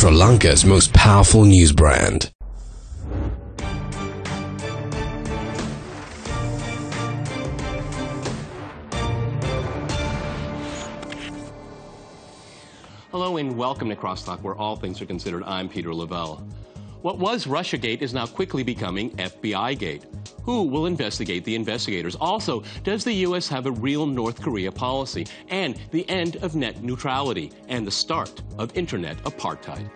Sri Lanka's most powerful news brand. Hello and welcome to Crosstalk, where all things are considered. I'm Peter Lavelle. What was Russiagate is now quickly becoming FBI-gate. Who will investigate the investigators? Also, does the U.S. have a real North Korea policy? And the end of net neutrality and the start of internet apartheid.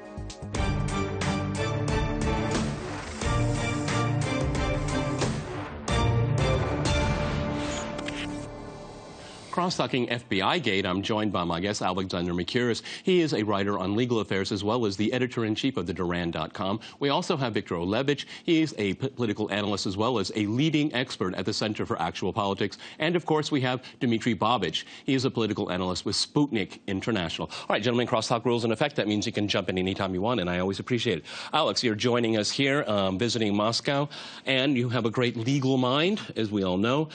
Cross-talking FBI-gate, I'm joined by my guest, Alexander Mikiris. He is a writer on legal affairs as well as the editor-in-chief of theduran.com. We also have Victor Olevich. He is a political analyst as well as a leading expert at the Center for Actual Politics. And, of course, we have Dmitry Babich. He is a political analyst with Sputnik International. All right, gentlemen, crosstalk rules in effect. That means you can jump in anytime you want, and I always appreciate it. Alex, you're joining us here, visiting Moscow, and you have a great legal mind, as we all know.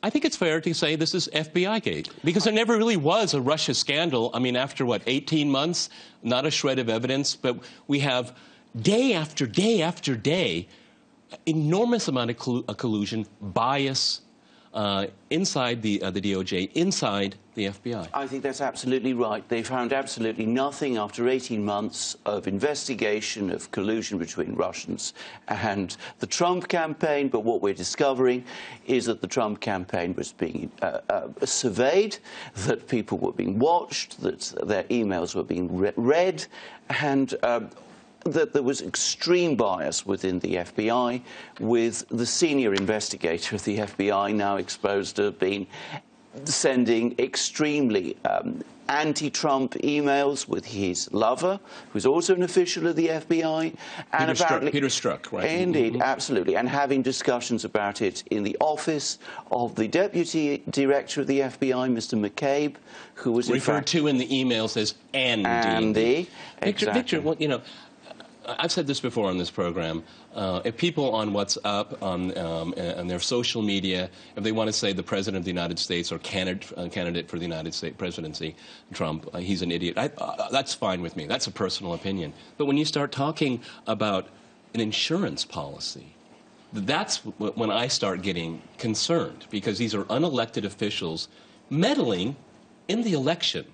I think it's fair to say this is FBI-gate, because there never really was a Russia scandal. I mean, after, what, 18 months? Not a shred of evidence, but we have day after day after day, enormous amount of collusion, bias inside the DOJ, inside the FBI. I think that's absolutely right. They found absolutely nothing after 18 months of investigation of collusion between Russians and the Trump campaign. But what we're discovering is that the Trump campaign was being surveyed, that people were being watched, that their emails were being read, and that there was extreme bias within the FBI, with the senior investigator of the FBI now exposed to have been sending extremely anti-Trump emails with his lover, who's also an official of the FBI. And Peter Strzok, right? Indeed, absolutely. And having discussions about it in the office of the deputy director of the FBI, Mr. McCabe, who was referred to in the emails as Andy. Exactly. Victor, well, you know, I've said this before on this program. If people on WhatsApp, on their social media, if they want to say the President of the United States or candidate for the United States presidency, Trump, he's an idiot, that's fine with me. That's a personal opinion. But when you start talking about an insurance policy, that's when I start getting concerned, because these are unelected officials meddling in the election.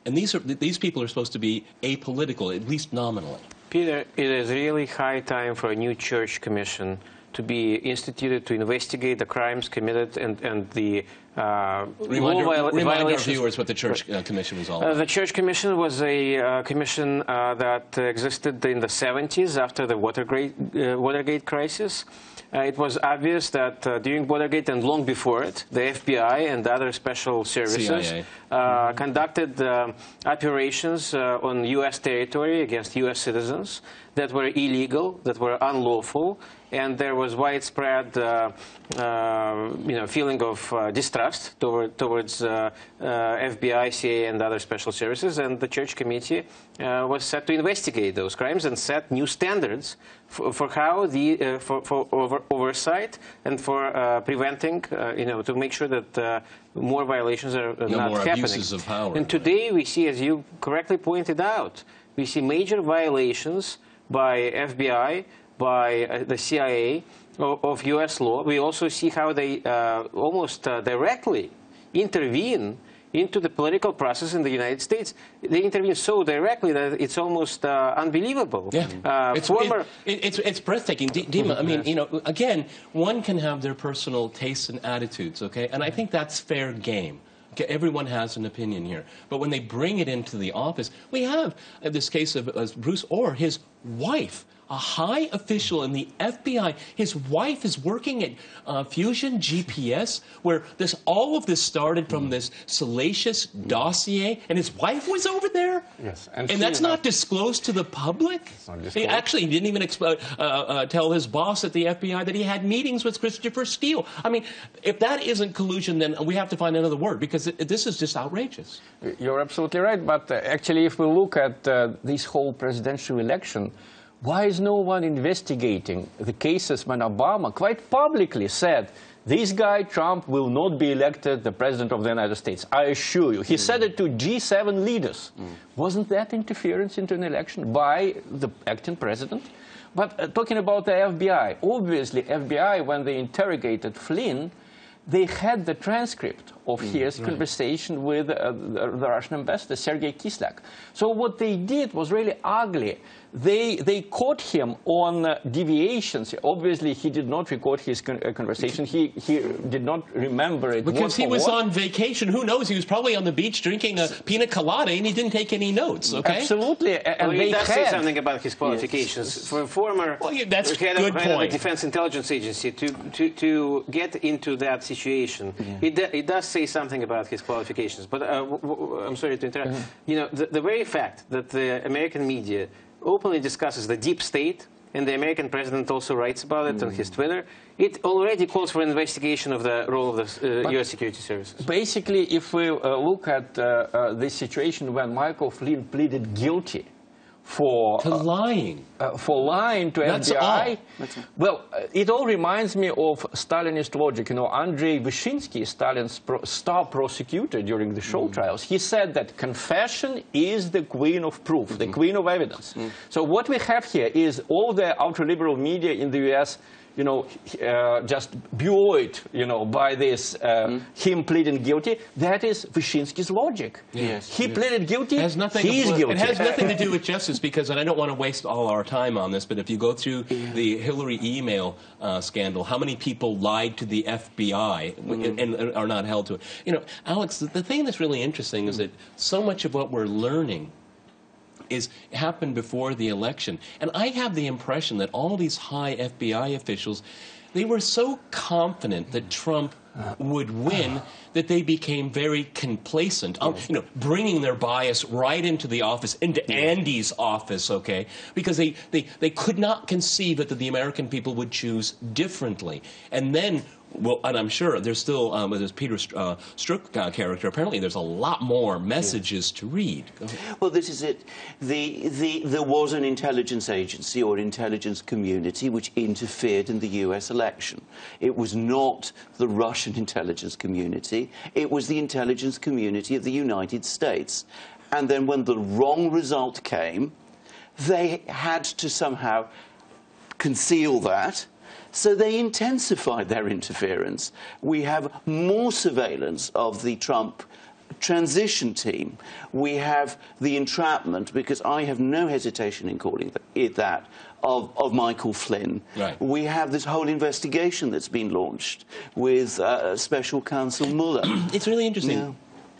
And these people are supposed to be apolitical, at least nominally. Peter, it is really high time for a new church commission to be instituted to investigate the crimes committed and the remind our viewers what the Church Commission was all about. The Church Commission was a commission that existed in the 70s after the Watergate crisis. It was obvious that during Watergate and long before it, the FBI and other special services conducted operations on U.S. territory against U.S. citizens that were illegal, that were unlawful, and there was widespread feeling of distrust towards FBI, CIA, and other special services, and the Church Committee was set to investigate those crimes and set new standards for how for oversight and for preventing, to make sure that more violations are not more happening. Abuses of power. And today we see, as you correctly pointed out, we see major violations by FBI, by the CIA of U.S. law. We also see how they almost directly intervene into the political process in the United States. They intervene so directly that it's almost unbelievable. Yeah, it's breathtaking. Dima, I mean, again, one can have their personal tastes and attitudes, okay? And I think that's fair game. Okay, everyone has an opinion here. But when they bring it into the office, we have this case of Bruce Orr, his wife, a high official in the FBI. His wife is working at Fusion GPS, where all of this started from this salacious dossier, and his wife was over there? Yes. And that's not disclosed to the public? It's not disclosed. He actually didn't even tell his boss at the FBI that he had meetings with Christopher Steele. I mean, if that isn't collusion, then we have to find another word, because this is just outrageous. You're absolutely right, but actually if we look at this whole presidential election, why is no one investigating the cases when Obama quite publicly said, this guy, Trump, will not be elected the President of the United States, I assure you. He said it to G7 leaders. Wasn't that interference into an election by the acting president? But talking about the FBI, obviously FBI, when they interrogated Flynn, they had the transcript of his conversation with the Russian ambassador, Sergei Kislyak. So what they did was really ugly. They caught him on deviations. Obviously, he did not record his conversation. He did not remember it. Because he was on vacation. Who knows? He was probably on the beach drinking a pina colada, and he didn't take any notes, okay? Absolutely. And well, he does say something about his qualifications. Yes. For a former that's head good of point. the Defense Intelligence Agency to get into that situation, he does say something about his qualifications. But I'm sorry to interrupt. You know, the very fact that the American media openly discusses the deep state, and the American president also writes about it on his Twitter, it already calls for an investigation of the role of the U.S. security services. Basically, if we look at this situation when Michael Flynn pleaded guilty for lying to That's FBI. all. Well, it all reminds me of Stalinist logic. You know, Andrei Vyshinsky, Stalin's star prosecutor during the show trials, he said that confession is the queen of proof, the queen of evidence. So what we have here is all the ultra-liberal media in the U.S., you know, just buoyed, you know, by this, him pleading guilty. That is Vyshinsky's logic. Yes. He pleaded guilty, he's guilty. It has nothing to do with justice, because, and I don't want to waste all our time on this, but if you go through the Hillary email scandal, how many people lied to the FBI and are not held to it? You know, Alex, the thing that's really interesting is that so much of what we're learning happened before the election. And I have the impression that all these high FBI officials, they were so confident that Trump would win that they became very complacent, you know, bringing their bias right into the office, into Andy's office, okay? Because they could not conceive that the American people would choose differently. And then, well, and I'm sure there's still, with this Peter Strzok character, apparently there's a lot more messages to read. Well, this is it. There was an intelligence agency or intelligence community which interfered in the U.S. election. It was not the Russian intelligence community. It was the intelligence community of the United States. And then when the wrong result came, they had to somehow conceal that. So they intensified their interference. We have more surveillance of the Trump transition team. We have the entrapment, because I have no hesitation in calling it that, of Michael Flynn. Right. We have this whole investigation that's been launched with Special Counsel Mueller. It's really interesting,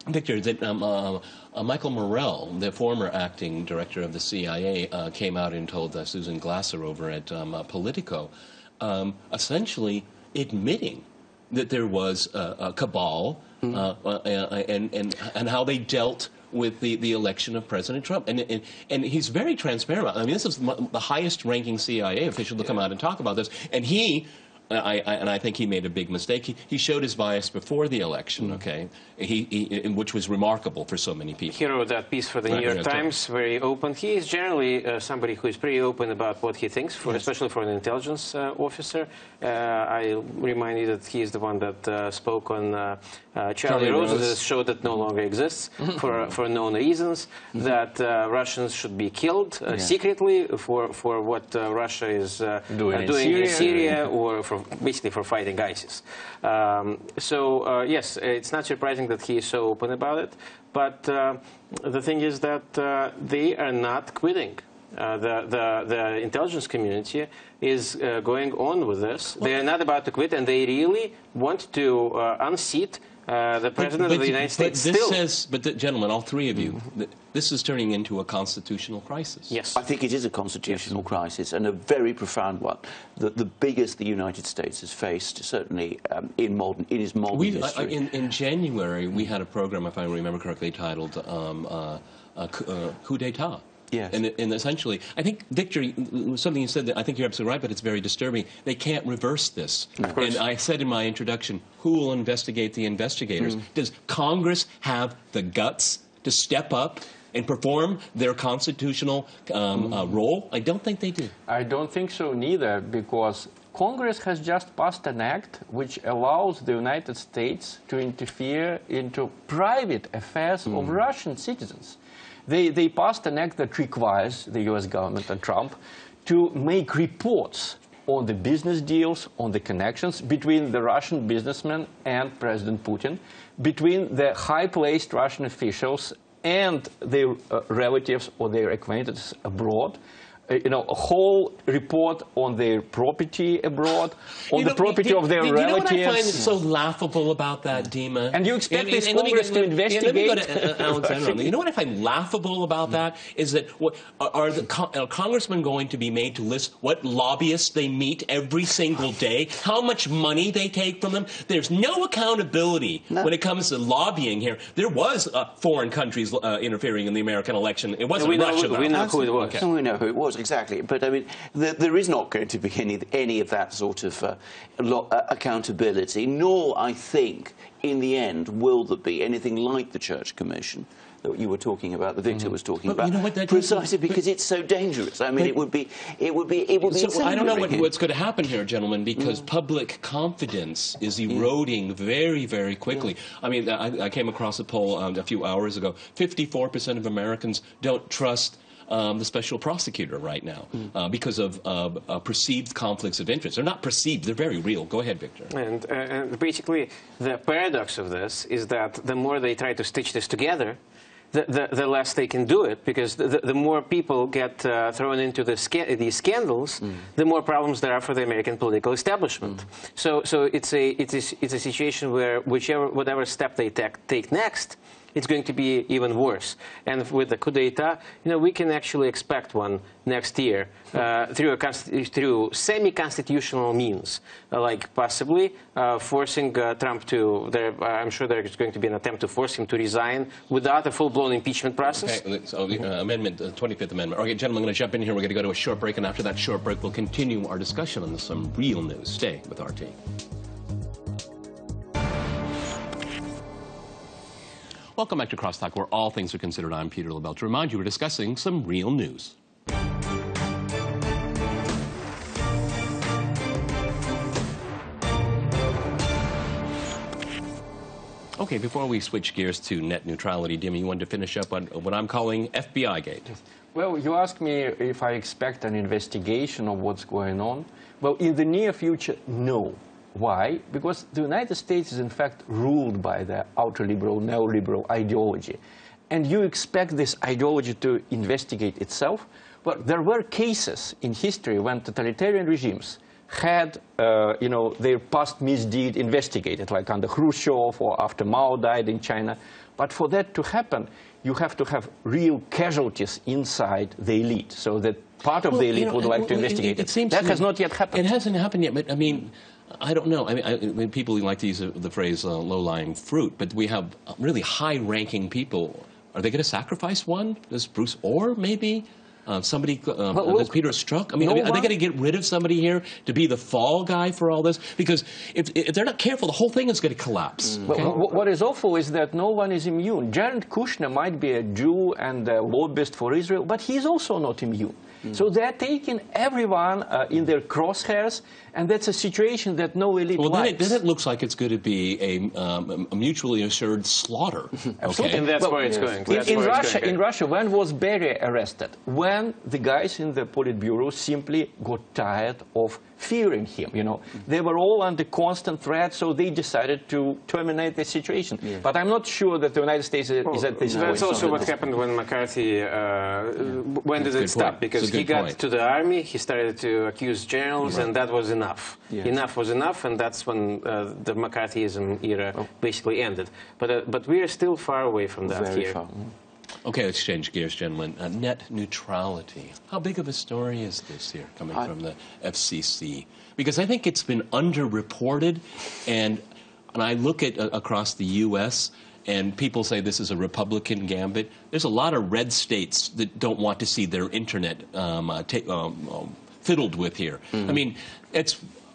Victor, that Michael Morrell, the former acting director of the CIA, came out and told Susan Glasser over at Politico, essentially admitting that there was a cabal and how they dealt with the election of President Trump. And he's very transparent. I mean, this is the highest-ranking CIA official to come out and talk about this. And I think he made a big mistake. He showed his bias before the election, okay, which was remarkable for so many people. He wrote that piece for the New York Times, very open. He is generally somebody who is pretty open about what he thinks, especially for an intelligence officer. I remind you that he is the one that spoke on Charlie Rose's show that no longer exists for known reasons, that Russians should be killed secretly for what Russia is doing in Syria or basically for fighting ISIS. So yes, it's not surprising that he is so open about it, but the thing is that they are not quitting. The intelligence community is going on with this. They are not about to quit, and they really want to unseat the President of the United States But gentlemen, all three of you, this is turning into a constitutional crisis. Yes. I think it is a constitutional crisis, and a very profound one. The biggest the United States has faced, certainly in its modern history. In January, we had a program, if I remember correctly, titled Coup d'etat. Yes. And essentially, I think, Victor, something you said that I think you're absolutely right, but it's very disturbing. They can't reverse this. And I said in my introduction, who will investigate the investigators? Does Congress have the guts to step up and perform their constitutional role? I don't think they do. I don't think so neither, because Congress has just passed an act which allows the United States to interfere into private affairs of Russian citizens. They passed an act that requires the US government and Trump to make reports on the business deals, on the connections between the Russian businessmen and President Putin, between the high-placed Russian officials and their relatives or their acquaintances abroad. A whole report on their property abroad, on the property of their relatives. You know what I find so laughable about that, Dima? And you expect this Congress to investigate? Let me go to Alexander. You know what I find laughable about that is that are the congressmen going to be made to list what lobbyists they meet every single day, how much money they take from them? There's no accountability when it comes to lobbying here. There was foreign countries interfering in the American election. It wasn't Russia. We know who it was. Okay. We know who it was. Exactly, but I mean, there is not going to be any of that sort of accountability, nor, I think, in the end, will there be anything like the Church Commission that you were talking about, that Victor was talking about, you know what, precisely because it's so dangerous. I mean, it would be so I don't know what's going to happen here, gentlemen, because public confidence is eroding very, very quickly. I mean, I came across a poll a few hours ago. 54% of Americans don't trust the special prosecutor right now because of perceived conflicts of interest. They're not perceived, they're very real. Go ahead, Victor. And basically, the paradox of this is that the more they try to stitch this together, the less they can do it, because the more people get thrown into these scandals, the more problems there are for the American political establishment. So it's a situation where whatever step they take next, it's going to be even worse. And with the coup d'etat, we can actually expect one next year through semi-constitutional means, like possibly forcing Trump to. I'm sure there is going to be an attempt to force him to resign without a full-blown impeachment process. Okay, so the amendment, the 25th Amendment. Okay, gentlemen, I'm going to jump in here. We're going to go to a short break, and after that short break, we'll continue our discussion on some real news. Stay with RT. Welcome back to Crosstalk, where all things are considered. I'm Peter LaBelle. To remind you, we're discussing some real news. Okay, before we switch gears to net neutrality, Dimi, you wanted to finish up on what I'm calling FBI Gate. Well, you asked me if I expect an investigation of what's going on. Well, in the near future, no. Why? Because the United States is, in fact, ruled by the ultra-liberal, neoliberal ideology. And you expect this ideology to investigate itself? But there were cases in history when totalitarian regimes had, their past misdeed investigated, like under Khrushchev or after Mao died in China. But for that to happen, you have to have real casualties inside the elite, so that part of the elite would like to investigate it. That has not yet happened. It hasn't happened yet, but I mean, I don't know. I mean, people like to use the phrase low-lying fruit, but we have really high-ranking people. Are they going to sacrifice one? Does Bruce Orr maybe? Somebody, does Peter Strzok? I mean, are they going to get rid of somebody here to be the fall guy for all this? Because if they're not careful, the whole thing is going to collapse. Okay? What is awful is that no one is immune. Jared Kushner might be a Jew and a lobbyist for Israel, but he's also not immune. So they're taking everyone in their crosshairs, and that's a situation that no elite likes. Then it looks like it's going to be a mutually assured slaughter. Absolutely. And that's where it's going. In Russia, when was Beria arrested? When the guys in the Politburo simply got tired of fearing him. They were all under constant threat, so they decided to terminate the situation. Yeah. But I'm not sure that the United States is at this point. That's also what happened when McCarthy. When did it stop? Because he got to the army, he started to accuse generals, and that was enough. Yeah. Enough was enough, and that's when the McCarthyism era basically ended. But we are still far away from that here. Far. Okay, let's change gears, gentlemen. Net neutrality. How big of a story is this here coming from the FCC? Because I think it's been underreported, and I look at across the U.S., and people say this is a Republican gambit. There's a lot of red states that don't want to see their internet fiddled with here. I mean,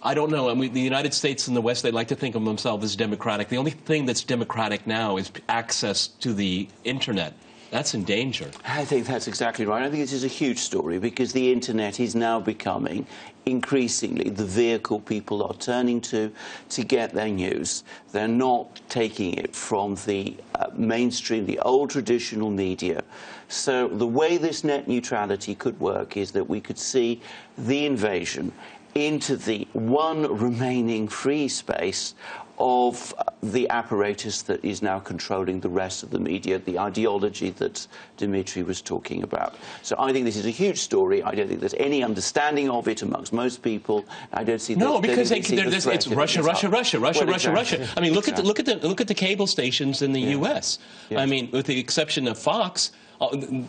I don't know. I mean, the United States and the West, they like to think of themselves as democratic. The only thing that's democratic now is access to the internet. That's in danger. I think that's exactly right. I think this is a huge story because the internet is now becoming increasingly the vehicle people are turning to get their news. They're not taking it from the mainstream, the old traditional media. So the way this net neutrality could work is that we could see the invasion into the one remaining free space of the apparatus that is now controlling the rest of the media, the ideology that Dimitri was talking about. So I think this is a huge story. I don't think there's any understanding of it amongst most people. I don't see no, because it's Russia, Russia, Russia, Russia, Russia, Russia. I mean, look at the cable stations in the U.S. Yes. I mean, with the exception of Fox.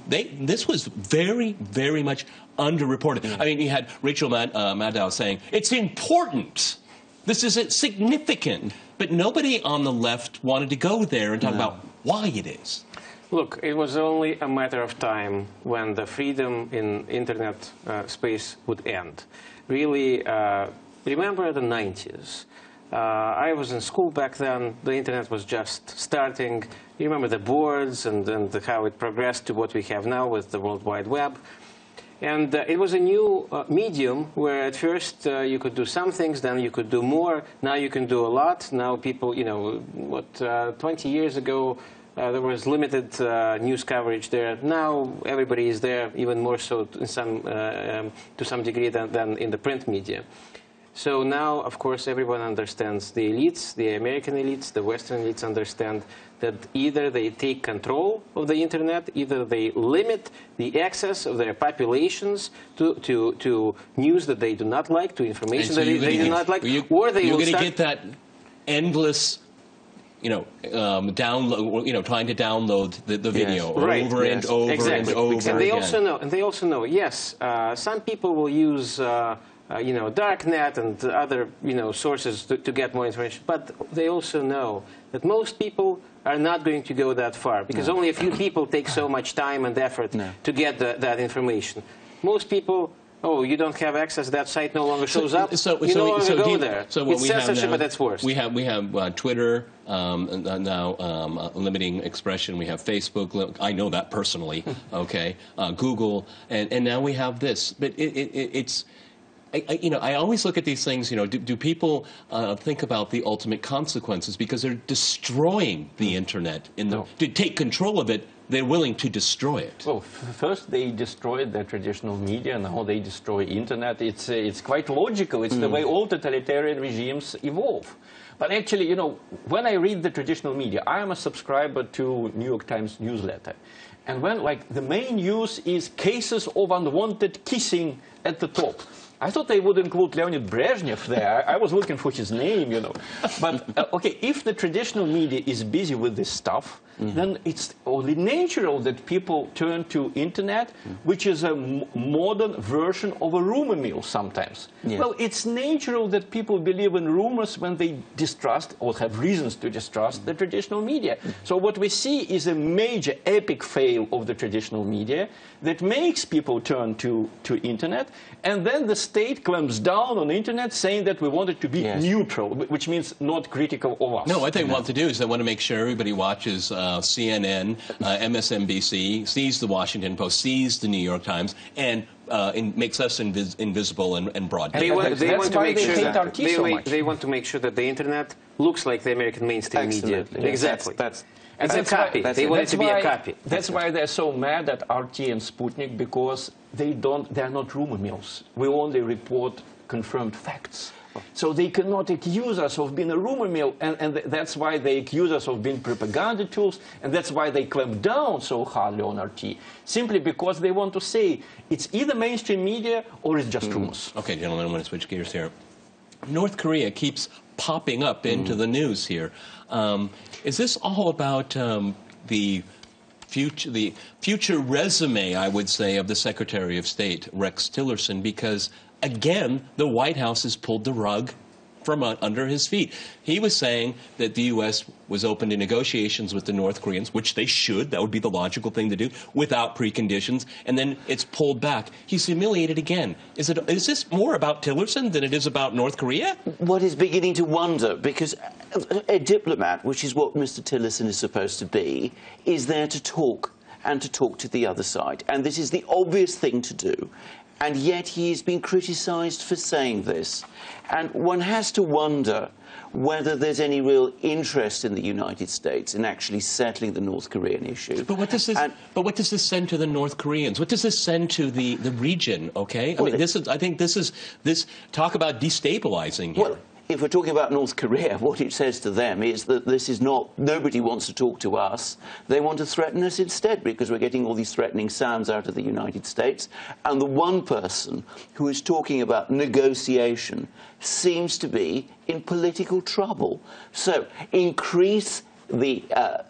This was very, very much underreported. Yeah. I mean, you had Rachel Maddow saying, it's important. This is significant. But nobody on the left wanted to go there and talk about why it is. Look, it was only a matter of time when the freedom in internet space would end. Really, remember the 90s. I was in school back then. The internet was just starting. You remember the boards and how it progressed to what we have now with the World Wide Web. And it was a new medium where at first you could do some things, then you could do more. Now you can do a lot. Now people, 20 years ago, there was limited news coverage there. Now everybody is there, even more so to some degree than in the print media. So now, of course, everyone understands, the elites, the American elites, the Western elites understand that either they take control of the internet, either they limit the access of their populations to news that they do not like, to information that they do not like, or they will start... You're going to get that endless... download, trying to download the video over and over and over again. And they also know, yes, some people will use, darknet and other, sources to get more information. But they also know that most people are not going to go that far because only a few people take so much time and effort to get that information. Most people... Oh, you don't have access. That site no longer shows up. You no longer go there. So what it's we censorship have now, at its worst. We have Twitter now limiting expression. We have Facebook. I know that personally. Okay, Google, and now we have this. But it's. I always look at these things, do people think about the ultimate consequences? Because they're destroying the internet. To take control of it, they're willing to destroy it. Well, first they destroyed the traditional media, now they destroy internet. It's quite logical. It's the way all totalitarian regimes evolve. But actually, when I read the traditional media, I am a subscriber to New York Times newsletter. And when, the main news is cases of unwanted kissing at the top. I thought they would include Leonid Brezhnev there. I was looking for his name, But, okay, if the traditional media is busy with this stuff, then it's only natural that people turn to internet, which is a modern version of a rumor mill sometimes. Yes. Well, it's natural that people believe in rumors when they distrust or have reasons to distrust the traditional media. So what we see is a major epic fail of the traditional media that makes people turn to internet, and then the state clamps down on the internet saying that we want it to be neutral, which means not critical of us. No, what they want to do is they want to make sure everybody watches CNN, MSNBC, sees the Washington Post, sees the New York Times, and makes us invisible and broadcast. They want to make sure that the internet looks like the American mainstream media. Exactly. It's a copy. They want it to be a copy. That's why they're so mad at RT and Sputnik, because they're not rumor mills. We only report confirmed facts. So they cannot accuse us of being a rumor mill, and that's why they accuse us of being propaganda tools, and that's why they clamp down so hardly on RT, simply because they want to say it's either mainstream media or it's just rumors. Okay, gentlemen, I'm going to switch gears here. North Korea keeps popping up into the news here. Is this all about the future resume, I would say, of the Secretary of State, Rex Tillerson? Because, again, the White House has pulled the rug from under his feet. He was saying that the U.S. was open to negotiations with the North Koreans, which they should. That would be the logical thing to do, without preconditions. And then it's pulled back. He's humiliated again. Is this more about Tillerson than it is about North Korea? What is beginning to wonder, because a diplomat, which is what Mr. Tillerson is supposed to be, is there to talk and to talk to the other side. And this is the obvious thing to do. And yet he has been criticised for saying this. And one has to wonder whether there's any real interest in the United States in actually settling the North Korean issue. But what does this send to the North Koreans? What does this send to the region? Okay, I think this is talk about destabilizing here. Well, if we're talking about North Korea, what it says to them is that this is not, nobody wants to talk to us. They want to threaten us instead, because we're getting all these threatening sounds out of the United States. And the one person who is talking about negotiation seems to be in political trouble. So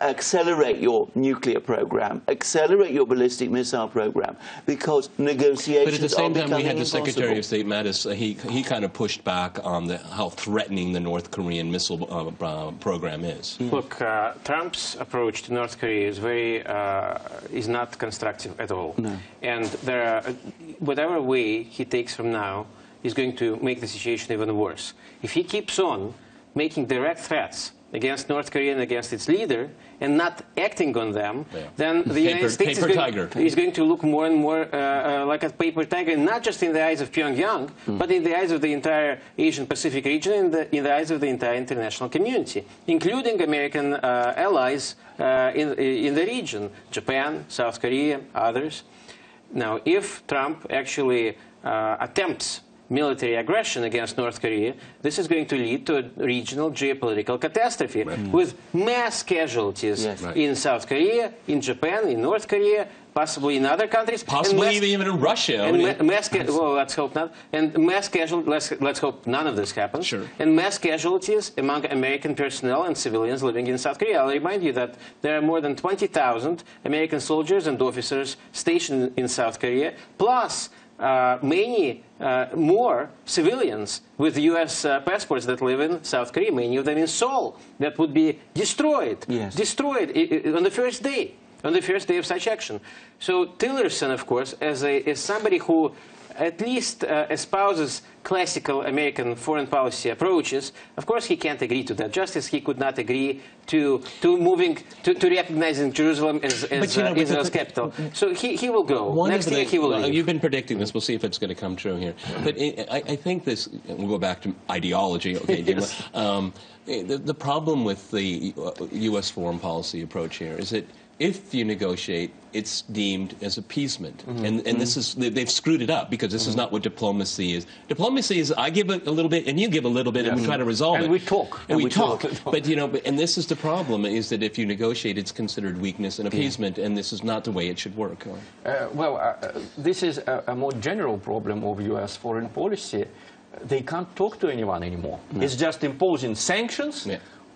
accelerate your nuclear program, accelerate your ballistic missile program, because negotiations But at the same time, we had the impossible. Secretary of State Mattis. He kind of pushed back on how threatening the North Korean missile program is. Look, Trump's approach to North Korea is not constructive at all. No. And whatever way he takes from now is going to make the situation even worse. If he keeps on making direct threats against North Korea and against its leader, and not acting on them, then the United States is going to look more and more like a paper tiger, not just in the eyes of Pyongyang, but in the eyes of the entire Asian-Pacific region and in the eyes of the entire international community, including American allies in the region, Japan, South Korea, others. Now, if Trump actually attempts military aggression against North Korea, this is going to lead to a regional geopolitical catastrophe with mass casualties in South Korea, in Japan, in North Korea, possibly in other countries. Possibly even in Russia. And well, let's hope not. And mass casualties, let's hope none of this happens. Sure. And mass casualties among American personnel and civilians living in South Korea. I'll remind you that there are more than 20,000 American soldiers and officers stationed in South Korea, plus many more civilians with U.S. passports that live in South Korea, many of them in Seoul, that would be destroyed, destroyed on the first day of such action. So Tillerson, of course, as somebody who at least espouses classical American foreign policy approaches, of course he can't agree to that. Just as he could not agree to recognizing Jerusalem as Israel's capital. So he will go. Next year he will leave. You've been predicting this. We'll see if it's going to come true here. But I think this, we'll go back to ideology, okay, Yes. The problem with the U.S. foreign policy approach here is that if you negotiate, it's deemed as appeasement. And this is, they've screwed it up, because this is not what diplomacy is. Diplomacy is, I give a little bit and you give a little bit and we try to resolve it. And we talk. And we talk. But, and this is the problem, is that if you negotiate, it's considered weakness and appeasement, and this is not the way it should work. This is a more general problem of U.S. foreign policy. They can't talk to anyone anymore. It's just imposing sanctions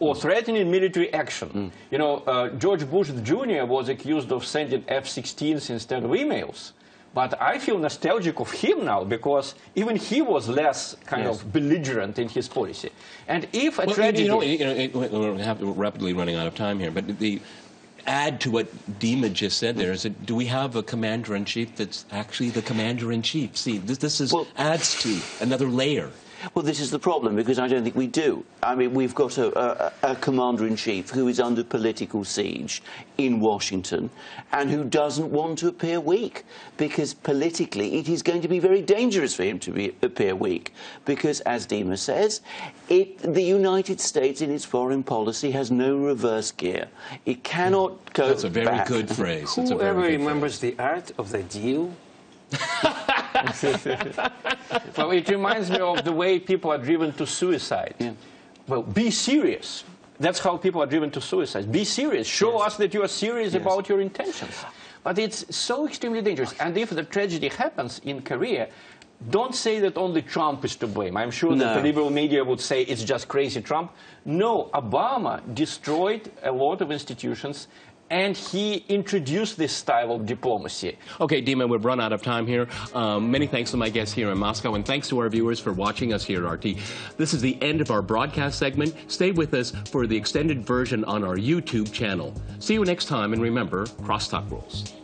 or threatening military action. George Bush Jr. was accused of sending F-16s instead of emails. But I feel nostalgic of him now, because even he was less kind of belligerent in his policy. And if a tragedy... we're rapidly running out of time here, but add to what Dima just said there is that, do we have a commander-in-chief that's actually the commander-in-chief? See, this adds to another layer. Well, this is the problem, because I don't think we do. I mean, we've got a commander-in-chief who is under political siege in Washington and who doesn't want to appear weak, because politically it is going to be very dangerous for him to appear weak, because, as Dima says, the United States in its foreign policy has no reverse gear. It cannot go back. That's a very good phrase. Whoever remembers the art of the deal? Well, it reminds me of the way people are driven to suicide. Well, be serious. That's how people are driven to suicide. Be serious. Show us that you are serious about your intentions. But it's so extremely dangerous. And if the tragedy happens in Korea, don't say that only Trump is to blame. I'm sure that the liberal media would say it's just crazy Trump. No, Obama destroyed a lot of institutions, and he introduced this style of diplomacy. Okay, Dima, we've run out of time here. Many thanks to my guests here in Moscow, and thanks to our viewers for watching us here at RT. This is the end of our broadcast segment. Stay with us for the extended version on our YouTube channel. See you next time, and remember, crosstalk rules.